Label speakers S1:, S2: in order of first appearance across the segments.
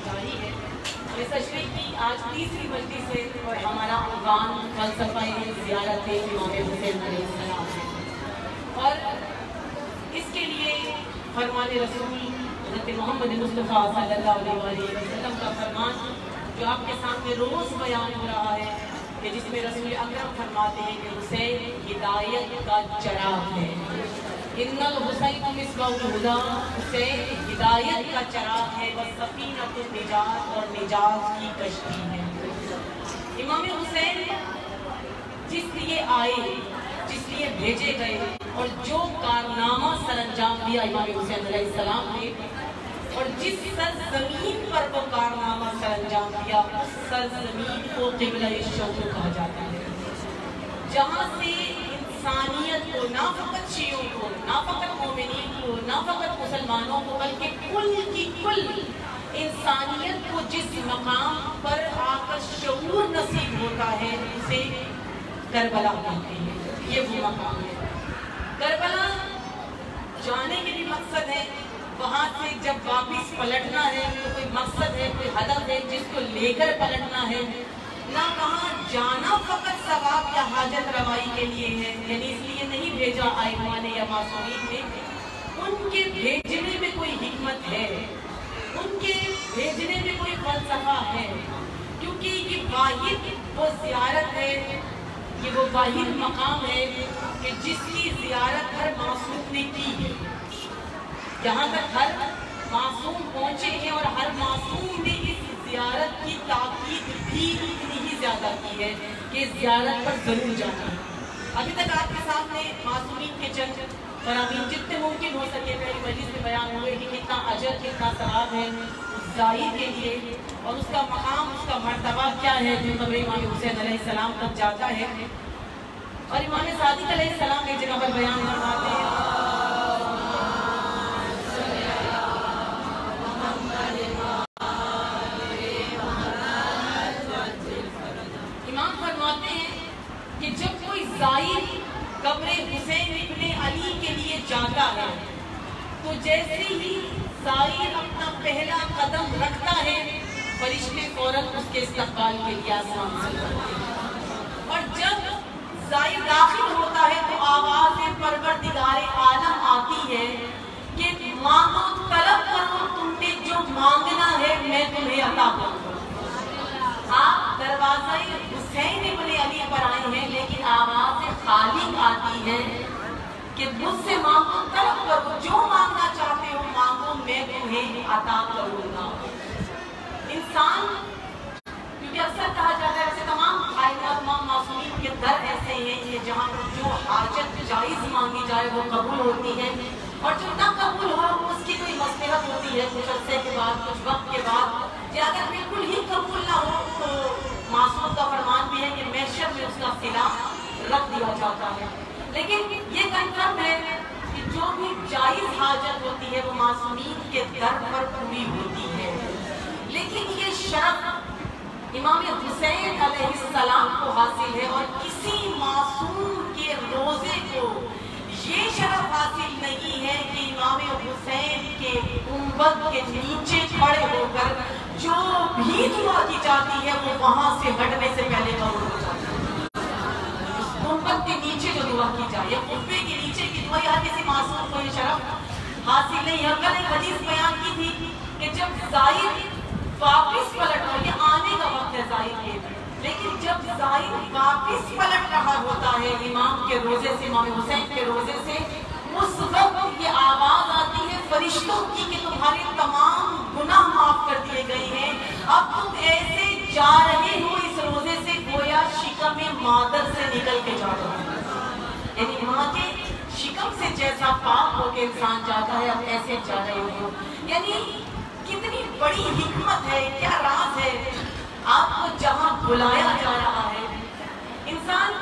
S1: جاری ہے۔ یہ تشریح کی آج تیسری مجلس ہے اور ہمارا عنوان فلسفہ زیارت امام حسین علیہ السلام ہے، اور اس کے لیے فرمان رسول حضرت محمد مصطفیٰ صلی اللہ علیہ وسلم کا فرمان جو آپ کے سامنے روز بیان ہو رہا ہے کہ جس میں رسول اکرم فرماتے ہیں کہ حسین ہدایت کا چراغ ہے۔ ان الحسین مصباح الہدی، حسین ہدایت کا چراغ ہے، والسفینۃ النجات، اور نجات کی کشتی ہے۔ امام حسین جس لیے آئے، جس لیے بھیجے گئے اور جو کارنامہ سر انجام دیا امام حسین علیہ السلام نے، اور جس سرزمین پر وہ کارنامہ سر انجام دیا اس سرزمین کو قبلہ الشوق کہا جاتا ہے، جہاں سے انسانیت کو، نہ فقط شیعوں کو، نہ فقط مومنین کو، نہ فقط مسلمانوں کو، بلکہ کل کی کل انسانیت کو جس مقام پر آ کر شعور نصیب ہوتا ہے اسے کربلا کہتے ہیں۔ یہ وہ مقام ہے۔ کربلا جانے کے بھی مقصد ہے، وہاں سے جب واپس پلٹنا ہے تو کوئی مقصد ہے، کوئی ہدف ہے جس کو لے کر پلٹنا ہے۔ نہ وہاں جانا فقط ثواب یا حاجت روائی کے لیے ہے، یعنی اس لیے نہیں بھیجا آئمان یا معصومین نے، ان کے بھیجنے میں کوئی حکمت ہے، ان کے بھیجنے میں کوئی فلسفہ ہے، کیونکہ یہ واحد وہ زیارت ہے، یہ وہ واحد مقام ہے کہ جس کی زیارت ہر معصوم نے کی ہے۔ جہاں تک ہر معصوم پہنچے ہیں اور ہر معصوم نے اس زیارت کی تاکید بھی اتنی ہی زیادہ کی ہے کہ اس زیارت پر ضرور جانا ہے۔ ابھی تک آپ کے سامنے معصومین کے چند فرامین جتنے ممکن ہو سکے میری مجلس میں بیان ہوئے کہ کتنا اجر، کتنا ثواب ہے اس زائر کے لیے، اور اس کا مقام، اس کا مرتبہ کیا ہے جو قبر امام حسین علیہ السلام تک جاتا ہے۔ اور امام صادق علیہ السلام ایک جگہ پر بیان فرماتے ہیں، کہ جب کوئی زائر قبر حسین ابن علی کے لیے جاتا ہے تو جیسے ہی زائر اپنا پہلا قدم رکھتا ہے فرشتے فوراً اس کے استقبال کے لیے آسمان سے اترتے ہیں، اور جب زائر داخل ہوتا ہے تو آواز پروردگار عالم آتی ہے کہ مانگو، طلب کرو، تم نے جو مانگنا ہے میں تمہیں عطا کروں۔ آپ دروازہ حسین ابن علی پر آئے ہیں لیکن آواز خالق آتی ہے کہ مجھ سے مانگو، طلب کرو، جو مانگنا چاہتے ہو مانگو، میں تمہیں عطا کروں گا۔ انسان، کیونکہ اکثر کہا جاتا ہے ویسے تمام تمام معصومین کے در ایسے ہیں کہ جہاں جو حاجت جائز مانگی جائے وہ قبول ہوتی ہے، اور جو نہ قبول ہو اس کی کوئی مغفرت ہوتی ہے کچھ عرصے کے بعد، کچھ وقت کے بعد، یا اگر بالکل ہی قبول نہ ہو تو معصوم کا فرمان بھی ہے کہ محشر میں اس کا صلہ رکھ دیا جاتا ہے۔ لیکن یہ کنفرم ہے کہ جو بھی جائز حاجت ہوتی ہے وہ معصومین کے در پر پوری ہوتی ہے، لیکن یہ شرف امام حسین علیہ السلام کو حاصل ہے، اور کسی معصوم کے روزے کو یہ شرف حاصل نہیں ہے کہ امام حسین کے گنبد کے نیچے کھڑے ہو کر جو بھی دعا کی جاتی ہے وہ وہاں سے ہٹنے سے پہلے قبول ہو جاتی ہے۔ گنبد کے نیچے جو دعا کی جائے یا قبے کے نیچے کی دعا، یا کسی معصوم کو یہ شرف حاصل نہیں ہے۔ کل ایک حدیث بیان کی تھی کہ جب زائر واپس پلٹ ہو، یہ آنے کا وقت ہے زائر کے، لیکن جب زائر واپس پلٹ رہا ہوتا ہے امام کے روزے سے، امام حسین کے روزے سے، اس وقت یہ آواز آتی ہے فرشتوں کی کہ تمہارے تمام گناہ معاف کر دیے گئے ہیں، اب تم ایسے جا رہے ہو اس روزے سے گویا شکم مادر سے نکل کے جا رہے ہو، یعنی ماں کے شکم سے جیسا پاک ہو کے انسان جاتا ہے اب ایسے جا رہے ہو۔ یعنی کتنی بڑی حکمت ہے، کیا راز ہے، آپ کو جہاں بلایا جا رہا ہے۔ انسان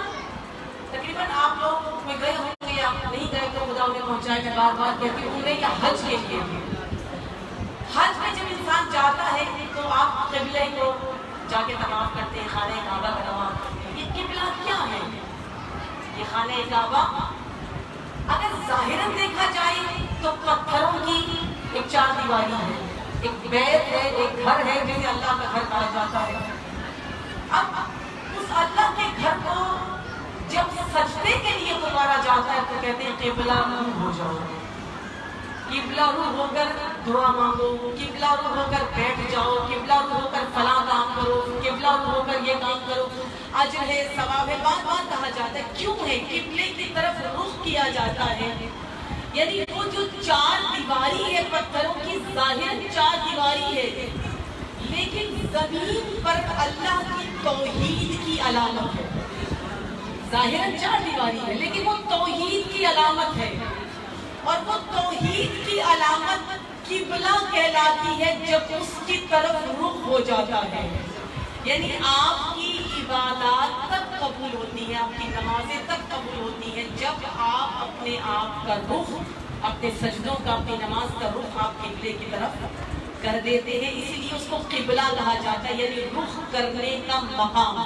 S1: تقریباً آپ لوگ میں گئے ہوں گے، آپ نہیں گئے تو خدا انہیں پہنچائے، میں بار بار کہتی ہوں عمرے یا حج کے لیے، حج میں جب انسان جاتا ہے تو آپ قبلے کو جا کے طواف کرتے ہیں، خانہ کعبہ کا طواف کرتے ہیں۔ یہ قبلہ کیا ہے؟ یہ خانہ کعبہ اگر ظاہراً دیکھا جائے تو پتھروں کی ایک چار دیواری ہے، ایک بیت ہے، ایک گھر ہے جسے اللہ کا گھر کہا جاتا ہے۔ اب اس اللہ کے گھر کو جب سجدے کے لیے پکارا جاتا ہے تو کہتے ہیں قبلہ رو ہو جاؤ، قبلہ رو ہو کر دعا مانگو، قبلہ رو ہو کر بیٹھ جاؤ، قبلہ رو ہو کر فلاں کام کرو، قبلہ رو ہو کر یہ کام کرو، اجر ہے، ثواب ہے، بار بار کہا جاتا ہے۔ کیوں ہے؟ قبلے کی طرف رخ کیا جاتا ہے، یعنی وہ جو چار دیواری ہے پتھروں کی، ظاہر چار دیواری ہے لیکن زمین پر اللہ کی توحید کی علامت ہے۔ ظاہر چار دیواری ہے لیکن وہ توحید کی علامت ہے، اور وہ توحید کی علامت قبلہ کہلاتی ہے جب اس کی طرف رخ ہو جاتا ہے۔ یعنی آپ کی عبادات تب قبول ہوتی ہیں، آپ کی نمازیں تب قبول ہوتی ہیں جب آپ اپنے آپ کا رخ، اپنے سجدوں کا، اپنی نماز کا رخ آپ قبلے کی طرف کر دیتے ہیں۔ اسی لیے اس کو قبلہ کہا جاتا ہے، یعنی رخ کرنے کا مقام،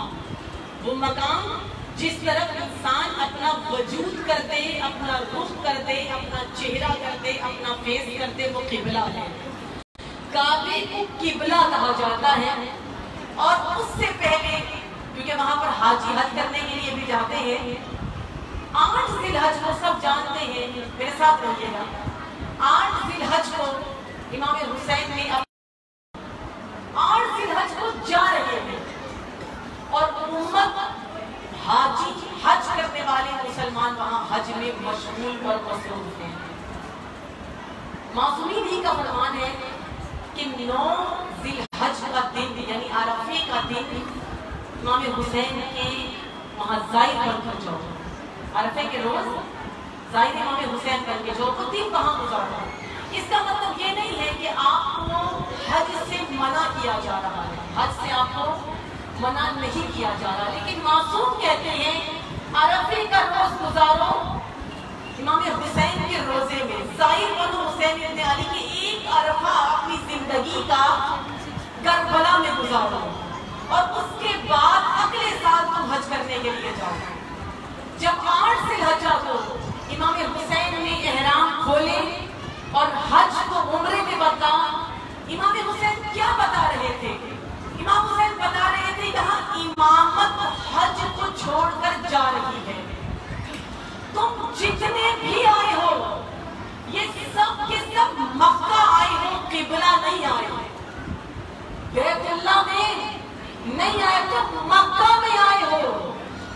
S1: وہ مقام جس طرف انسان اپنا وجود کر دے، اپنا رخ کر دے، اپنا چہرہ کر دے، اپنا فیس کر دے، وہ قبلہ ہے۔ کعبے کو قبلہ کہا جاتا ہے، اور اس سے پہلے کیونکہ وہاں پر حاجی حج کرنے کے لیے بھی جاتے ہیں، 8 ذی الحج کو سب جانتے ہیں، میرے ساتھ رہیے گا، 8 ذی الحج کو امام حسین نے 8 ذی الحج کو جا رہے ہیں، اور امت حاجی حج کرنے والے مسلمان وہاں حج میں مشغول اور مصروف ہیں۔ معصومین ہی کا فرمان ہے کہ 9 ذی الحج کا دن یعنی عرفے کا دن امام حسین کے وہاں زائر بن کر جاؤ، عرفے کے روز زائر امام حسین بن کے جاؤ، تو دن کہاں گزارا۔ اس کا مطلب یہ نہیں ہے کہ آپ کو حج سے منع کیا جا رہا ہے، حج سے آپ کو منع نہیں کیا جا رہا، لیکن معصوم کہتے ہیں عرفے کا روز گزارو امام حسین کے روزے میں، زائر بن حسین ابن علی کی ایک عرفہ اپنی زندگی کا کربلا میں گزارو، اور اس کے بعد اگلے سال تم حج کرنے کے لیے جاؤ۔ جب 8 ذی الحج کو امام حسین نے احرام کھولے اور حج کو عمرے میں بدلا، امام حسین کیا بتا رہے تھے؟ امام حسین بتا رہے تھے یہاں امامت حج کو چھوڑ کر جا رہی ہے، تم جتنے بھی آئے ہو یہ سب کے سب مکہ آئے ہو، قبلہ نہیں آئے ہو، بیت اللہ میں نہیں آئے، تم مکہ میں آئے ہو،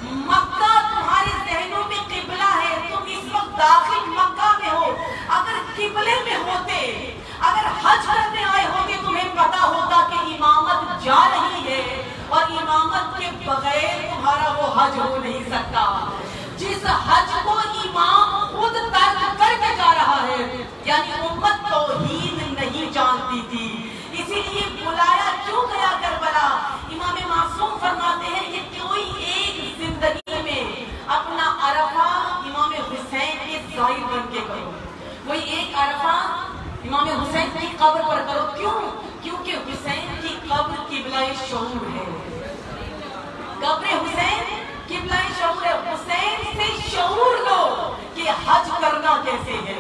S1: مکہ تمہارے ذہنوں میں قبلہ ہے، تم اس وقت داخل مکہ میں ہو، اگر قبلے میں ہوتے، اگر حج کرنے آئے ہوگے تمہیں پتا ہوتا کہ امامت جا رہی ہے، اور امامت کے بغیر تمہارا وہ حج ہو نہیں سکتا۔ جس حج کو امام خود ترک کر کے جا رہا ہے، یعنی امت توحید نہیں جانتی تھی، اسی لیے بلایا کیوں گیا کربلا؟ امام معصوم فرماتے ہیں کہ کوئی ایک زندگی میں اپنا عرفہ امام حسین کے زائر بن کے کرو، کوئی ایک عرفہ امام حسین کی قبر پر کرو۔ کیوں؟ کیونکہ حسین کی قبر قبلہ شعور ہے، قبر حسین قبلہ شعور ہے۔ حسین سے شعور لو کہ حج کرنا کیسے ہے،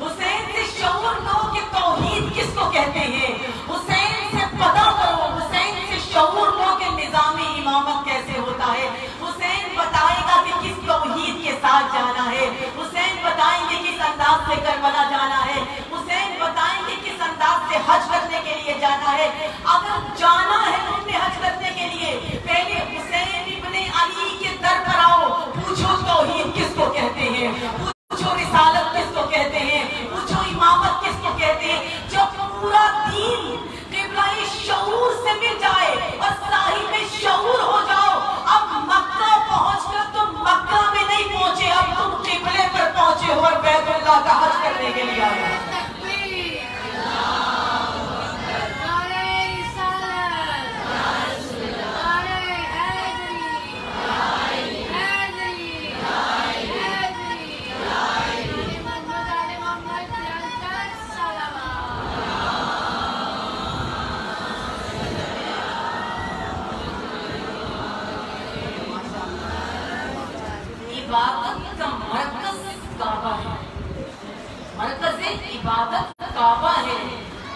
S1: حسین سے شعور لو کہ توحید کس کو کہتے ہیں، حسین سے پتہ کرو، حسین سے شعور لو کہ نظام امامت کیسے ہوتا ہے۔ حسین بتائے گا کہ کس توحید کے ساتھ جانا ہے، حسین بتائیں گے کس انداز سے کربلا جانا ہے، حسین بتائیں گے کس انداز سے حج کرنے کے لیے جانا ہے۔ اگر جانا ہے تم نے حج کرنے کے لیے، پہلے حسین ابن علی کے در پر آؤ، پوچھو توحید کس کو کہتے ہیں، پوچھو رسالت کس کو کہتے ہیں، پوچھو امامت کس کو کہتے ہیں۔ جب پورا دین قبلہ شعور سے مل جائے اور صاحب شعور ہو جاؤ، اب مکہ پہنچ کر تم مکہ میں نہیں پہنچے، اب تم قبلے پر پہنچے ہو اور بیت اللہ کا حج کرنے کے لیے آئے۔ عبادت کا مرکز کعبہ ہے، مرکز عبادت کعبہ ہے،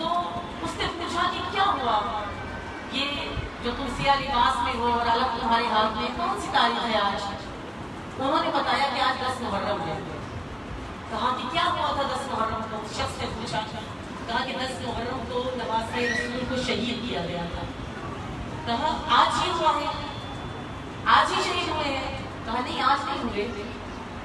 S1: تو اس نے پوچھا کہ کیا ہوا، یہ جو تم سیاہ لباس میں ہو اور علم تمہارے ہاتھ میں، کون سی تاریخ ہے آج؟ انہوں نے بتایا کہ آج 10 محرم ہے۔ کہا کہ کیا ہوا تھا 10 محرم کو؟ شخص نے پوچھا، کہا کہ 10 محرم کو نواز رسول کو شہید کیا گیا تھا۔ کہا آج ہی ہوا ہے، آج ہی شہید ہوئے ہیں؟ کہا نہیں آج نہیں ہوئے،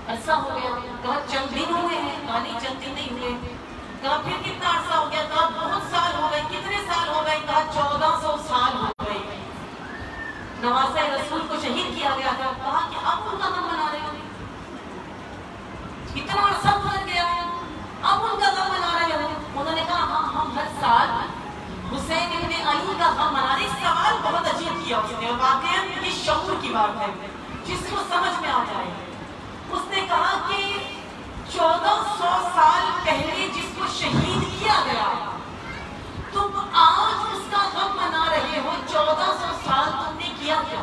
S1: عرصہ ہو گیا۔ کہا چند دن ہوئے ہیں؟ کہا نہیں چند دن نہیں ہوئے۔ کہا پھر کتنا عرصہ ہو گیا؟ کہا بہت سال ہو گئے۔ کتنے سال ہو گئے؟ کہا 1400 سال ہو گئے نواز رسول کو شہید کیا گیا تھا۔ کہا کہ اب ان کا غم منا رہے ہو؟ اتنا عرصہ گزر گیا اب ان کا غم منا رہے ہو؟ انہوں نے کہا ہاں ہم ہر سال حسین ابن علی کا غم منا رہے۔ سوال بہت عجیب کیا اس نے، واقعا یہ شعور کی بات ہے جس کو سمجھ میں آ جائے۔ اس نے کہا کہ 1400 سال پہلے جس کو شہید کیا گیا تم آج اس کا غم منا رہے ہو، 1400 سال تم نے کیا کیا؟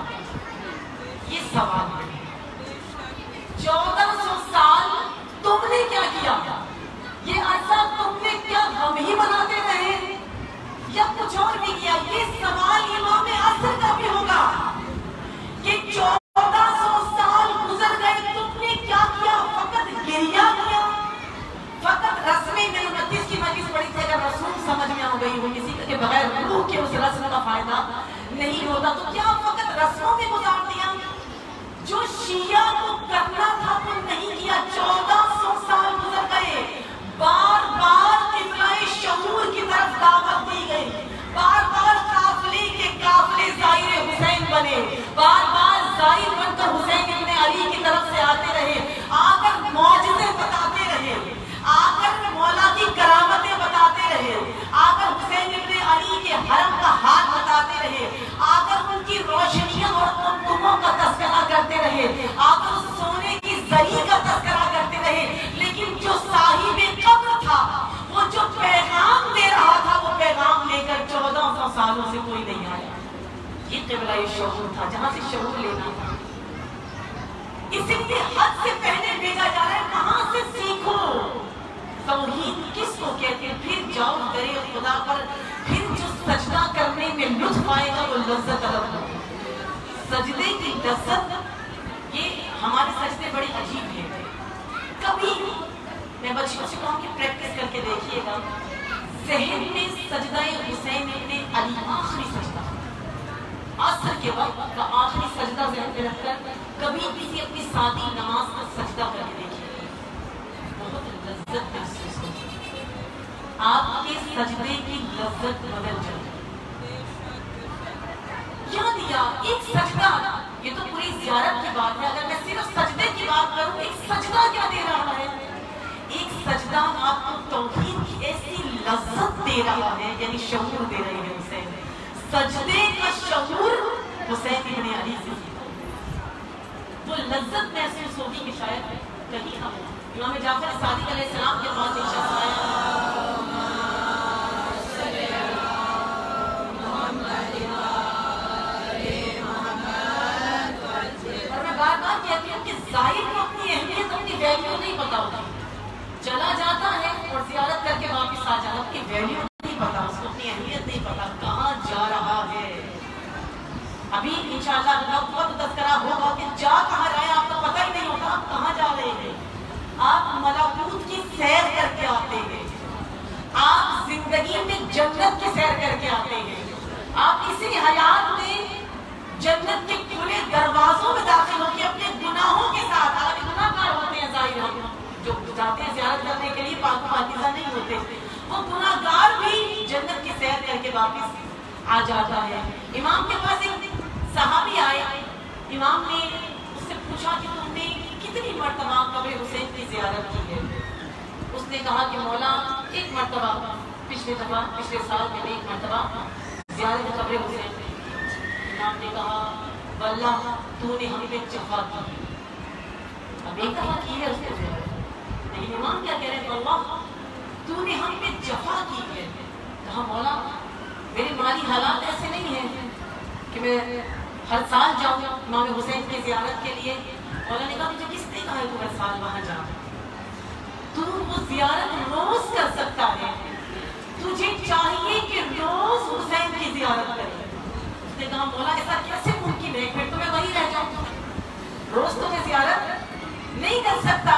S1: یہ سوال ہے۔ 1400 سال تم نے کیا کیا؟ یہ عرصہ تم نے کیا غم ہی مناتے رہے یا کچھ اور بھی کیا؟ یہ سوال امام عصر کا بھی ہوگا کہ 1400 سال گزر گئے، تم نے کیا کیا؟ فقط گریہ کیا؟ فقط رسمیں؟ میں نے 29 کی مجلس پڑھی تھی، اگر رسوم سمجھ میں آ گئی ہو کسی کے بغیر روح کے اس رسم کا فائدہ نہیں ہوتا، تو کیا فقط رسموں میں گزار دیا؟ جو شیعہ کو کرنا تھا وہ نہیں کیا۔ 1400 سال گزر گئے، بار بار قبلہ شعور کی طرف دعوت دی گئی، بار بار قافلے کے قافلے زائر حسین بنے، بار بار زائر بن کر حسین ابن علی کی طرف سے آتے رہے، آ کر معجزے بتاتے رہے، آ کر مولا کی کرامتیں بتاتے رہے، آ کر حسین ابن علی کے حرم کا ہاتھ بتاتے رہے، آ کر ان کی روشنیاں اور قمقموں کا تذکرہ کرتے رہے، آ کر اس سونے کی زری کا تذکرہ کرتے رہے، لیکن جو صاحب قبر تھا، وہ جو پیغام دے رہا تھا، وہ پیغام لے کر 1400 سالوں سے کوئی نہیں آیا۔ یہ قبلہ شعور تھا جہاں سے شعور لینا تھا۔ اسی لیے حد سے پہلے بھیجا جا رہا ہے، وہاں سے سیکھو توحید کس کو کہتے ہیں، پھر جاؤ درے خدا پر، پھر جو سجدہ کرنے میں لطف آئے گا وہ لذت الگ ہوگی۔ سجدے کی لذت، یہ ہمارے سجدے بڑے عجیب ہیں۔ کبھی میں بچوں سے کہوں کہ پریکٹس کر کے دیکھیے گا، ذہن میں سجدہ حسین ابن علی آخری سجدہ، عصر کے وقت کا آخری سجدہ ذہن میں رکھ کر کبھی کسی اپنی سادی نماز کا سجدہ کر کے دیکھیے، بہت لذت محسوس ہوگی، آپ کے سجدے کی لذت بدل جائے۔ کیا دیا؟ ایک سجدہ، یہ تو پوری زیارت کی بات ہے، اگر میں صرف سجدے کی بات کروں، ایک سجدہ کیا دے رہا ہے؟ ایک سجدہ آپ کو توحید کی ایسی لذت دے رہا ہے، یعنی شعور دے رہے ہیں حسین، سجدے کا شعور حسین ابن علی سے وہ لذت محسوس ہوگی کہ شاید کہیں نہ ہو۔ امام جعفر صادق علیہ السلام کے پاس ایک شخص آیا، اور میں بار بار کہتی ہوں کہ ظاہر کو اپنی اہمیت، اپنی ویلیو نہیں پتا ہوتی، چلا جاتا ہے اور زیارت کر کے واپس آ جاتا، اپنی ویلیو نہیں پتا، اس کو اپنی اہمیت نہیں پتا، کہاں جا رہا ہے۔ ابھی انشاءاللہ وقت تذکرہ ہوگا کہ جا کہاں رہے ہیں آپ کو پتہ ہی نہیں ہوتا، آپ کہاں جا رہے ہیں۔ آپ ملکوت کی سیر کر کے آتے ہیں، آپ زندگی میں جنت کی سیر کر کے آتے ہیں، آپ اسی حیات میں جنت کے کھلے دروازوں میں داخل ہو کے اپنے گناہوں کے ساتھ، آپ گناہ گار ہوتے ہیں ظاہر ہم جو جاتے ہیں زیارت کرنے کے لیے، پاک پاکیزہ نہیں ہوتے، وہ گناہ گار بھی جنت کی سیر کر کے واپس آ جاتا ہے۔ امام کے پاس ایک صحابی آئے، امام نے اس سے پوچھا کہ تم نے کتنی مرتبہ قبر حسین کی زیارت کی ہے؟ اس نے کہا کہ مولا ایک مرتبہ، پچھلے سال میں نے ایک مرتبہ زیارت قبر حسین کی۔ امام نے کہا واللہ تو نے ہم پہ جفا کی، اب ایک دفعہ کی ہے اس نے زیارت، لیکن امام کیا کہہ رہے ہیں، واللہ تو نے ہم پہ جفا کی ہے۔ کہا مولا میرے مالی حالات ایسے نہیں ہیں کہ میں ہر سال جاؤں امام حسین کی زیارت کے لیے۔ مولا نے کہا مجھے کس نے کہا ہے تو ہر سال وہاں جاؤں، تو وہ زیارت روز کر سکتا ہے، تو تجھے چاہیے کہ روز حسین کی زیارت کرے. اس نے کہا مولا ایسا کیسے ممکن ہے, پھر تو میں وہیں رہ جاؤں, روز تو میں زیارت نہیں کر سکتا.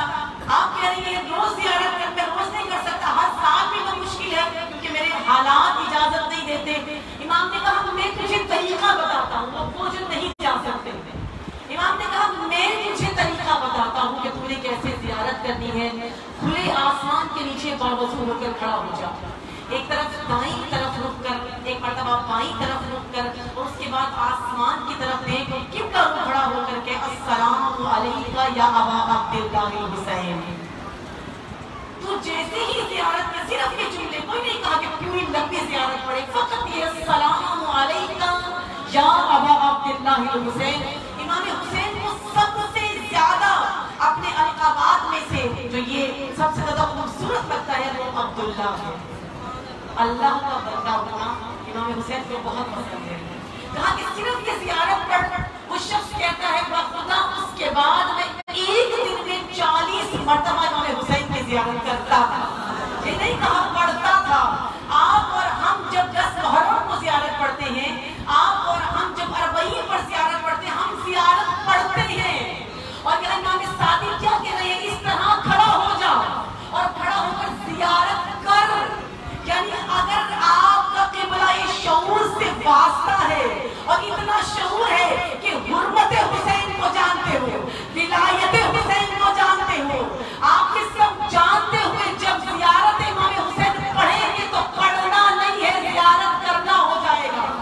S1: آپ کہہ رہی ہیں روز زیارت کر, میں روز نہیں کر سکتا, ہر سال بھی تو مشکل ہے کیونکہ میرے حالات اجازت نہیں دیتے. امام نے کہا میں تجھے طریقہ بتاتا ہوں, اب وہ جو نہیں جا سکتے. امام نے کہا میں تجھے طریقہ بتاتا ہوں کہ تم نے کیسے زیارت کرنی ہے. کھلے آسمان کے نیچے باوضو ہو کر کھڑا ہو جا, ایک طرف دائیں طرف رک کر, ایک مرتبہ بائیں طرف رک کر, اور اس کے بعد آسمان کی طرف دیکھ اور قبلہ کو کھڑا ہو کر کے السلام علیکہ یا ابا عبداللہ حسین. تو جیسے ہی زیارت میں صرف یہ جملے, کوئی نہیں کہا کہ پوری لمبی زیارت پڑے, فقط یہ السلام علیکہ یا ابا عبداللہ حسین. امام حسین کو سب سے زیادہ اپنے القابات میں سے جو یہ سب سے زیادہ خوبصورت لگتا ہے وہ عبداللہ ہے, اللہ کا بندہ ہونا امام حسین کو بہت پسند ہے. کہا کہ صرف یہ زیارت پڑھ, وہ شخص کہتا ہے خدا اس کے بعد میں ایک دن میں 40 مرتبہ امام حسین کی زیارت کرتا تھا. یہ نہیں کہا پڑھتا تھا. آپ اور ہم جب 10 محرم کو زیارت پڑھتے ہیں, آپ اور ہم جب 40 پر زیارت پڑھتے ہیں, ہم زیارت پڑھتے ہیں. اور یہ امام صادق کیا کہہ رہے ہیں, اس طرح کھڑا ہو جا اور کھڑا ہو کر زیارت کر. یعنی اگر آپ کا قبلہ شعور سے واسطہ ہے اور اتنا شعور ہے کہ حرمت حسین کو جانتے ہو, ولایت حسین کو جانتے ہو, آپ یہ سب جانتے ہوئے جب زیارت امام حسین پڑھیں گے تو پڑھنا نہیں ہے, زیارت کرنا ہو جائے گا.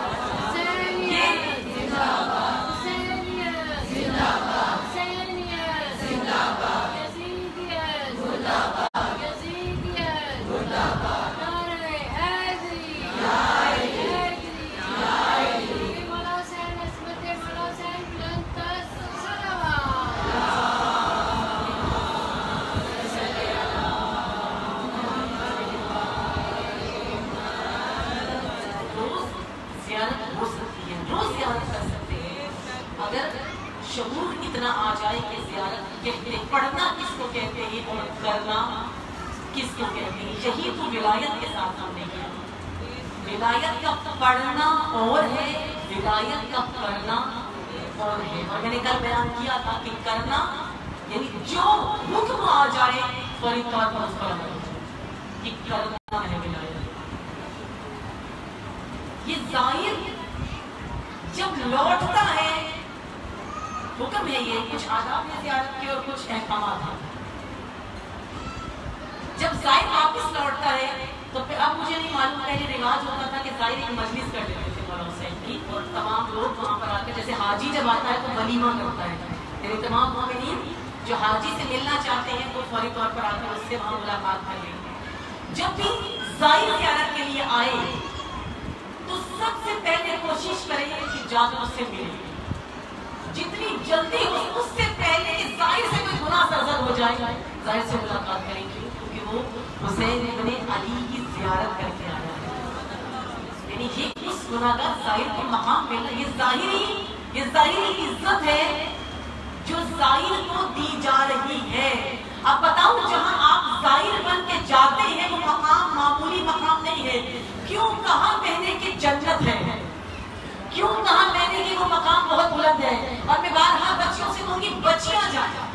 S1: شعور اتنا آ جائے کہ زیارت کہتے, پڑھنا کس کو کہتے ہیں اور کرنا کس کو کہتے ہیں. یہی تو ولایت کے ساتھ ہم نے کیا. ولایت کا پڑھنا اور ہے, ولایت کا کرنا اور ہے. اور میں نے کل بیان کیا تھا کہ کرنا یعنی جو حکم آ جائے فوری طور پر اس پر عمل ہو جائے, یہ کرنا ہے ولایت. یہ ظاہر جب لوٹتا ہے, حکم ہے یہ, کچھ آداب ہے زیارت کے اور کچھ احکامات ہیں. جب زائر واپس لوٹتا ہے تو پھر اب مجھے نہیں معلوم, پہلے رواج ہوتا تھا کہ زائر ایک مجلس کر دیتے تھے مولا حسین کی, اور تمام لوگ وہاں پر آ کر, جیسے حاجی جب آتا ہے تو ولیمہ کرتا ہے, یعنی تمام مومنین جو حاجی سے ملنا چاہتے ہیں وہ فوری طور پر آ کر اس سے وہاں ملاقات کر لیں گے. جب بھی زائر زیارت کے لیے آئے تو سب سے پہلے کوشش کریں کہ جا کر اس سے ملیں, جتنی جلدی ہو اس سے پہلے کہ ظاہر سے کوئی گناہ سرزد ہو جائے, ظاہر سے ملاقات کریں گے, کیونکہ وہ حسین ابن علی کی زیارت کر کے آیا ہے. یعنی یہ اس گناہ کا ظاہر کو مقام ملنا, یہ ظاہری عزت ہے جو ظاہر کو دی جا رہی ہے. اب بتاؤ جہاں آپ ظاہر بن کے جاتے ہیں وہ مقام معمولی مقام نہیں ہے. کیوں کہا میں نے کہ جنت ہے, کیوں کہا میں نے کہ وہ مقام بہت بلند ہے. اور میں بارہا بچیوں سے کہوں گی بچیاں جائیں.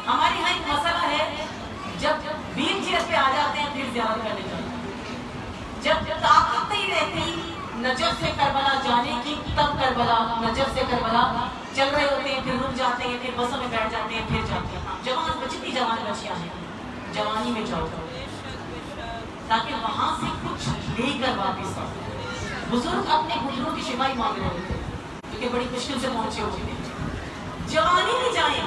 S1: ہمارے یہاں ایک مسئلہ ہے, جب ویل چیئر پہ آ جاتے ہیں پھر زیارت کرنے جاتے ہیں. جب طاقت نہیں رہتی نجف سے کربلا جانے کی, تب کربلا, نجف سے کربلا چل رہے ہوتے ہیں, پھر رک جاتے ہیں, پھر بسوں میں بیٹھ جاتے ہیں, پھر جاتے ہیں. جوان جتنی جوان بچیاں ہیں جوانی میں جاؤ تاکہ وہاں سے کچھ لے کر واپس آؤ. بزرگ اپنے گھٹنوں کی شفائی مانگ رہے ہوتے ہیں کیونکہ بڑی مشکل سے پہنچے ہوتے ہیں. جوانی میں جائیں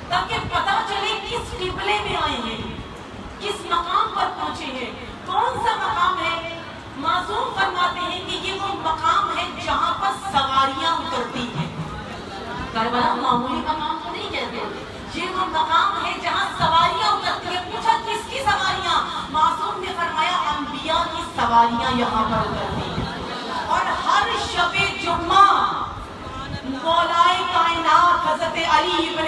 S1: تاکہ پتہ چلے کس قبلے میں آئے ہیں, کس مقام پر پہنچے ہیں, کون سا مقام ہے. معصوم فرماتے ہیں کہ یہ وہ مقام ہے جہاں پر سواریاں اترتی ہیں. کربلا معمولی مقام کو نہیں کہتے, یہ وہ مقام ہے جہاں سواریاں اترتی ہیں. پوچھا کس کی سواریاں؟ معصوم نے فرمایا انبیاء کی سواریاں یہاں پر اترتی ہیں. اور ہر شب جمعہ مولائے کائنات حضرت علی ابن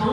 S1: 2